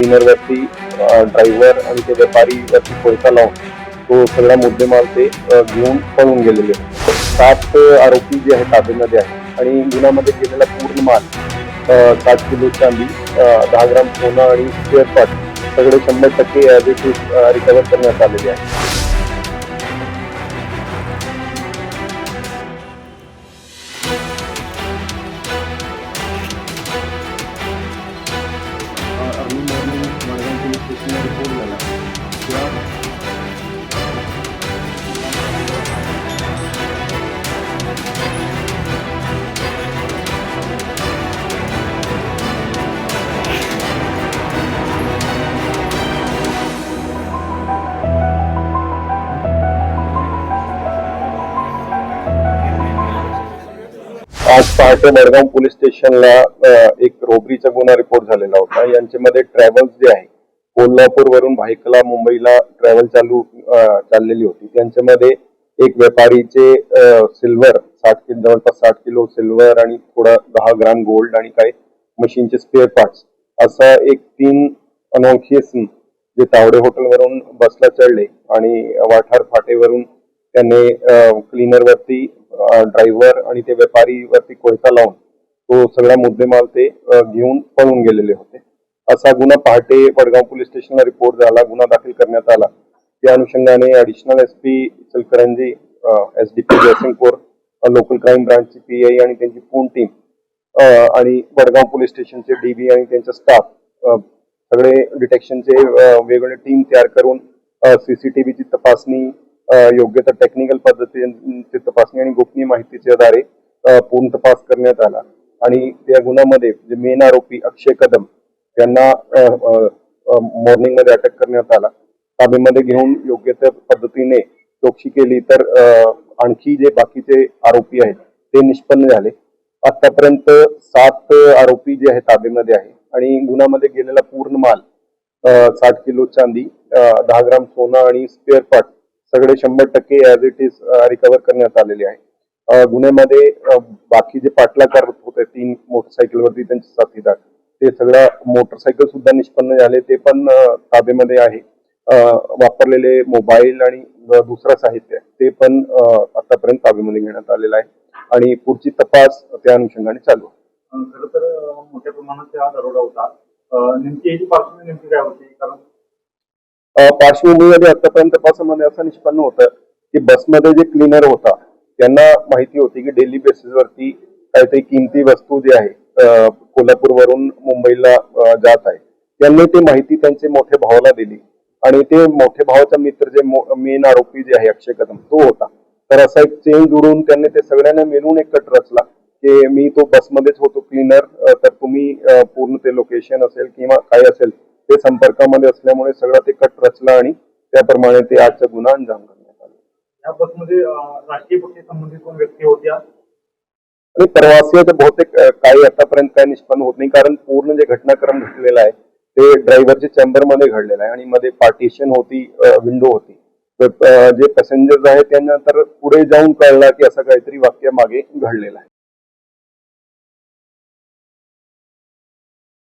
क्लीनरवरती driver आणि ते व्यापारीवरती कोयता लावून तो सगळा मुद्देमाल ते घेऊन पळून गेलेले. 7 आरोपी जे आहेत ताब्यामध्ये आहेत आणि गुन्ह्यामध्ये गेलेला पूर्ण माल 7 किलो चांदी, 10 ग्राम सोनं आणि स्पेअर पार्ट सगळे 100% ॲज इट इज रिकव्हर करण्यात आलेले आहे. अर्ली मॉर्निंग मडगाव पोलीस स्टेशनला रिपोर्ट झाला किंवा आज पहाटे मडगाव पोलीस स्टेशनला एक रोबरीचा गुन्हा रिपोर्ट झालेला होता. यांच्यामध्ये ट्रॅव्हल्स जे आहे कोल्हापूर वरून भायखला मुंबईला ट्रॅव्हल चाललेली होती. त्यांच्यामध्ये एक व्यापारीचे सिल्वर जवळपास 60 किलो सिल्वर आणि थोडा 10 ग्राम गोल्ड आणि काही मशीनचे स्पेअर पार्ट्स असा एक 3 अनोळखी इसम जे तावडे हॉटेलवरून बसला चढले आणि वाठार फाटेवरून त्यांनी क्लीनरवरती ड्रायव्हर आणि ते व्यापारीवरती कोयता लावून तो सगळा मुद्देमाल ते घेऊन पळून गेलेले होते. असा गुन्हा पहाटे वडगाव पोलीस स्टेशनला रिपोर्ट झाला, गुन्हा दाखल करण्यात आला. त्या अनुषंगाने additional SP Ichalkaranji, SDP Jaysingpur, local crime ब्रांचची PI आणि त्यांची पूर्ण टीम आणि वडगाव पोलीस स्टेशनचे DB आणि त्यांचा स्टाफ सगळे डिटेक्शनचे वेगवेगळे टीम तयार करून CCTVची तपासणी, योग्य त्या टेक्निकल पद्धतीची तपासणी आणि गोपनीय माहितीच्या आधारे पूर्ण तपास करण्यात आला. आणि त्या गुन्ह्यामध्ये जे मेन आरोपी अक्षय कदम यांना मॉर्निंग मध्ये अटक करण्यात आला. ताब्यामध्ये घेऊन योग्य त्या पद्धतीने चौकशी केली तर आणखी जे बाकीचे आरोपी आहेत ते निष्पन्न झाले. आतापर्यंत 7 आरोपी जे आहेत ताब्यामध्ये आहे आणि गुन्ह्यामध्ये गेलेला पूर्ण माल 60 किलो चांदी, 10 ग्राम सोनं आणि स्पेअर पार्ट सगळे 100% ॲज इट इज रिकव्हर करण्यात आलेले आहे. गुन्ह्यामध्ये बाकी जे पाठलाग करत होते 3 मोटरसायकलवरती त्यांचे साथीदार ते सगळा मोटरसायकल सुद्धा निष्पन्न झाले, ते पण ताब्यामध्ये आहे. वापरलेले मोबाईल आणि दुसरा साहित्य ते पण आतापर्यंत ताब्यामध्ये घेण्यात आलेलं आहे आणि पुढची तपास त्या अनुषंगाने चालू आहे. खरं तर मोठ्या प्रमाणात हा दरोडा होता. नेमकी याची पार्श्वभूमी नेमकी काय होती? कारण पार्श्वभूमीमध्ये आतापर्यंत तपासामध्ये असं निष्पन्न होतं की बसमध्ये जे क्लीनर होता त्यांना माहिती होती की डेली बेसिसवरती काहीतरी किमती वस्तू जे आहे कोल्हापूरवरून मुंबईला जात आहे. त्यांनी ती माहिती त्यांचे मोठ्या भावाला दिली आणि ते मोठ्या भावाचा मित्र जे मेन आरोपी जे आहे अक्षय कदम तो होता. तर असा एक चेन उडून त्यांनी ते सगळ्यांना मिळून एक कट रचला की मी तो बसमध्येच होतो क्लीनर, तर तुम्ही पूर्ण ते लोकेशन असेल किंवा काय असेल ते संपर्कामध्ये असल्यामुळे सगळं ते कट रचला आणि त्याप्रमाणे ते आजचा गुन्हा अंजाम करण्यात आला. या बसमध्ये राजकीय पक्षी संबंधित कोण व्यक्ती होत्या आणि प्रवासी बहुतेक काही आतापर्यंत काही निष्पन्न होत नाही, कारण पूर्ण जे घटनाक्रम घडलेला आहे ते ड्रायव्हरच्या चेंबरमध्ये घडलेला आहे आणि मध्ये पार्टिशन होती, विंडो होती. तर जे पॅसेंजर्स आहेत त्यांना तर पुढे जाऊन कळला की असं काहीतरी वाक्य मागे घडलेलं आहे.